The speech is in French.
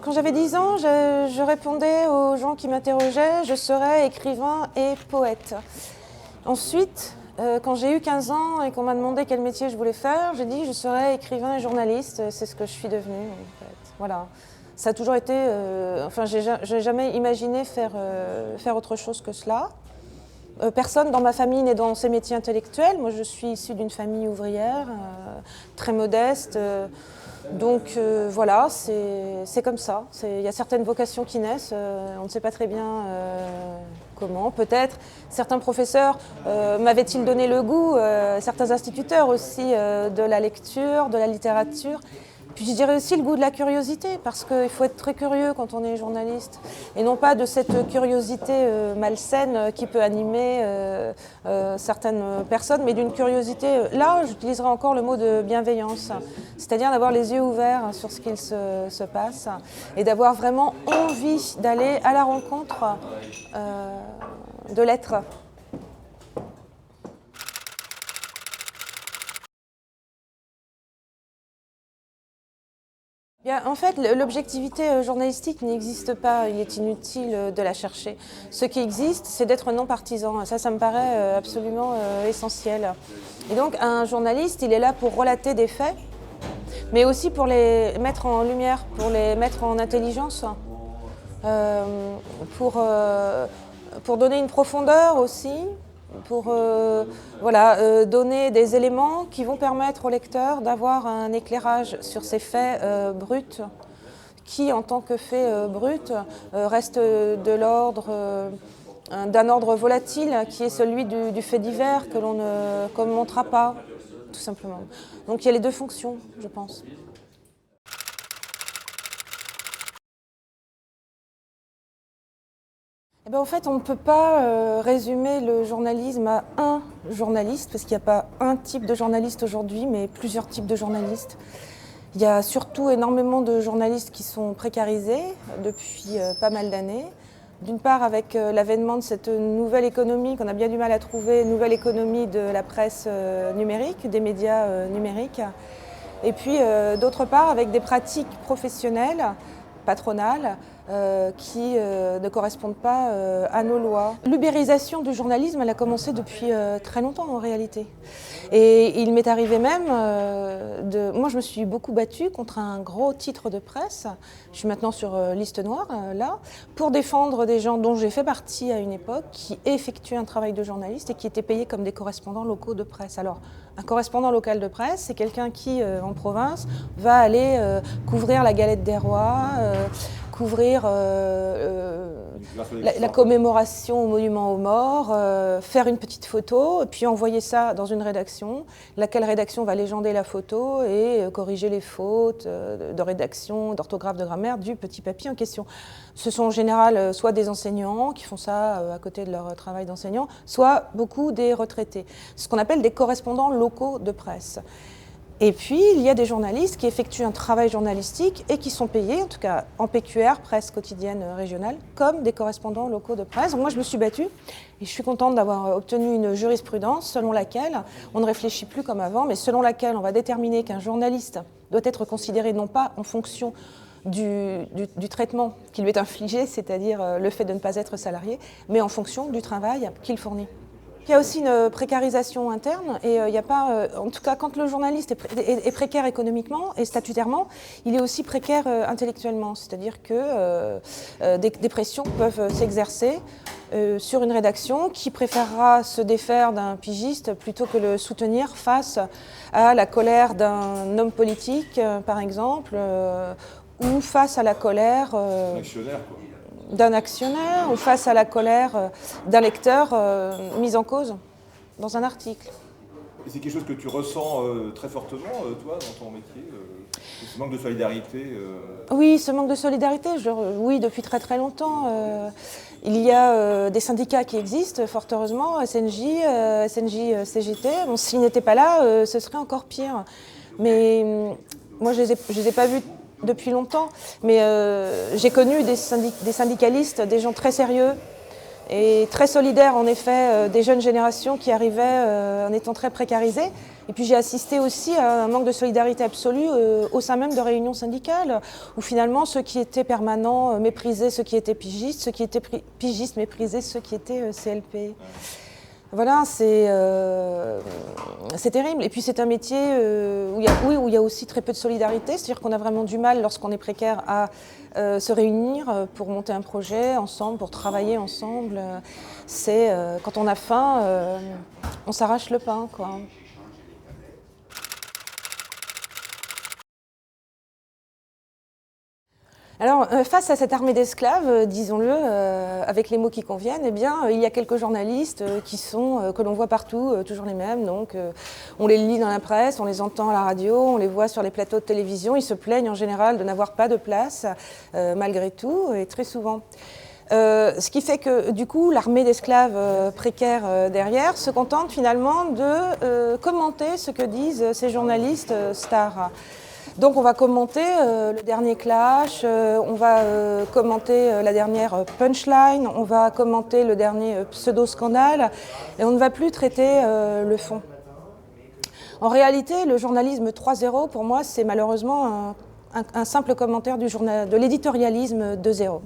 Quand j'avais 10 ans, je répondais aux gens qui m'interrogeaient, je serais écrivain et poète. Ensuite, quand j'ai eu 15 ans et qu'on m'a demandé quel métier je voulais faire, j'ai dit je serais écrivain et journaliste, c'est ce que je suis devenue en fait. Voilà. Ça a toujours été, enfin j'ai jamais imaginé faire autre chose que cela. Personne dans ma famille n'est dans ces métiers intellectuels. Moi je suis issue d'une famille ouvrière, très modeste. Donc voilà, c'est comme ça. Il y a certaines vocations qui naissent, on ne sait pas très bien comment. Peut-être certains professeurs m'avaient-ils donné le goût, certains instituteurs aussi, de la lecture, de la littérature. Puis je dirais aussi le goût de la curiosité, parce qu'il faut être très curieux quand on est journaliste, et non pas de cette curiosité malsaine qui peut animer certaines personnes, mais d'une curiosité, là j'utiliserai encore le mot de bienveillance, c'est-à-dire d'avoir les yeux ouverts sur ce qu'il se passe, et d'avoir vraiment envie d'aller à la rencontre de l'être. Bien, en fait, l'objectivité journalistique n'existe pas, il est inutile de la chercher. Ce qui existe, c'est d'être non partisan. Ça me paraît absolument essentiel. Et donc, un journaliste, il est là pour relater des faits, mais aussi pour les mettre en lumière, pour les mettre en intelligence, pour donner une profondeur aussi, pour donner des éléments qui vont permettre au lecteur d'avoir un éclairage sur ces faits bruts, qui en tant que faits bruts restent de l'ordre d'un ordre volatile, qui est celui du fait divers que l'on ne commentera pas, tout simplement. Donc il y a les deux fonctions, je pense. En fait, on ne peut pas résumer le journalisme à un journaliste, parce qu'il n'y a pas un type de journaliste aujourd'hui, mais plusieurs types de journalistes. Il y a surtout énormément de journalistes qui sont précarisés depuis pas mal d'années. D'une part, avec l'avènement de cette nouvelle économie qu'on a bien du mal à trouver, nouvelle économie de la presse numérique, des médias numériques. Et puis, d'autre part, avec des pratiques professionnelles, patronales, qui ne correspondent pas à nos lois. L'ubérisation du journalisme, elle a commencé depuis très longtemps en réalité. Et il m'est arrivé même moi je me suis beaucoup battue contre un gros titre de presse, je suis maintenant sur liste noire là, pour défendre des gens dont j'ai fait partie à une époque, qui effectuaient un travail de journaliste et qui étaient payés comme des correspondants locaux de presse. Alors, un correspondant local de presse, c'est quelqu'un qui, en province, va aller couvrir la galette des rois, couvrir la commémoration au monument aux morts, faire une petite photo, puis envoyer ça dans une rédaction, laquelle rédaction va légender la photo et corriger les fautes de rédaction, d'orthographe, de grammaire du petit papier en question. Ce sont en général soit des enseignants qui font ça à côté de leur travail d'enseignant, soit beaucoup des retraités, ce qu'on appelle des correspondants locaux de presse. Et puis, il y a des journalistes qui effectuent un travail journalistique et qui sont payés, en tout cas en PQR, presse quotidienne régionale, comme des correspondants locaux de presse. Donc moi, je me suis battue et je suis contente d'avoir obtenu une jurisprudence selon laquelle on ne réfléchit plus comme avant, mais selon laquelle on va déterminer qu'un journaliste doit être considéré non pas en fonction du traitement qui lui est infligé, c'est-à-dire le fait de ne pas être salarié, mais en fonction du travail qu'il fournit. Il y a aussi une précarisation interne et il n'y a pas, en tout cas quand le journaliste est précaire économiquement et statutairement, il est aussi précaire intellectuellement, c'est-à-dire que des pressions peuvent s'exercer sur une rédaction qui préférera se défaire d'un pigiste plutôt que le soutenir face à la colère d'un homme politique, par exemple, ou face à la colère d'un actionnaire ou face à la colère d'un lecteur mis en cause dans un article. Et c'est quelque chose que tu ressens très fortement, toi, dans ton métier, ce manque de solidarité Oui, ce manque de solidarité, oui, depuis très très longtemps. Il y a des syndicats qui existent, fort heureusement, SNJ, CGT. Bon, s'ils n'étaient pas là, ce serait encore pire. Mais moi, je les ai pas vus depuis longtemps, mais j'ai connu des syndicalistes, des gens très sérieux et très solidaires en effet, des jeunes générations qui arrivaient en étant très précarisées Et puis j'ai assisté aussi à un manque de solidarité absolue au sein même de réunions syndicales, où finalement ceux qui étaient permanents méprisaient ceux qui étaient pigistes, ceux qui étaient pigistes méprisaient ceux qui étaient CLP. Voilà, c'est terrible. Et puis c'est un métier où il y a aussi très peu de solidarité, c'est-à-dire qu'on a vraiment du mal lorsqu'on est précaire à se réunir pour monter un projet ensemble, pour travailler ensemble. C'est quand on a faim, on s'arrache le pain, quoi. Alors, face à cette armée d'esclaves, disons-le, avec les mots qui conviennent, eh bien, il y a quelques journalistes que l'on voit partout, toujours les mêmes. Donc, on les lit dans la presse, on les entend à la radio, on les voit sur les plateaux de télévision. Ils se plaignent en général de n'avoir pas de place, malgré tout, et très souvent. Ce qui fait que, du coup, l'armée d'esclaves précaires derrière se contente finalement de commenter ce que disent ces journalistes stars. Donc on va commenter le dernier clash, on va commenter la dernière punchline, on va commenter le dernier pseudo-scandale, et on ne va plus traiter le fond. En réalité, le journalisme 3.0, pour moi, c'est malheureusement un simple commentaire de l'éditorialisme 2.0.